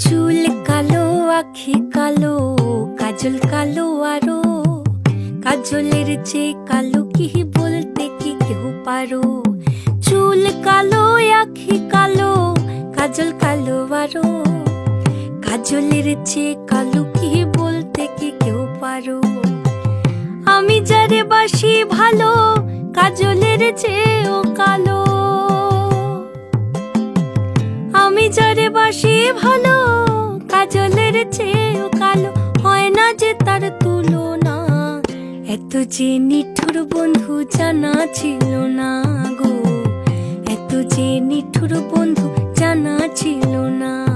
চুল কালো, আখি কালো, কাজল কালো আরো, কাজলের চেয়ে কালো কি বলতে কি কেউ পারো? চুল কালো, আখি কালো, কাজল কালো আরো, কাজলের চেয়ে কালো কি বলতে কি কেউ পারো? আমি যারে বাসি ভালো, কাজলের চেয়েও কালো। আমি যারে বাসি ভালো, কাজলের চেয়েও কালো, হয় না যে তার তুলনা। এত যে নিঠুর বন্ধু জানা ছিল না গো, এত যে নিঠুর বন্ধু জানা ছিল না।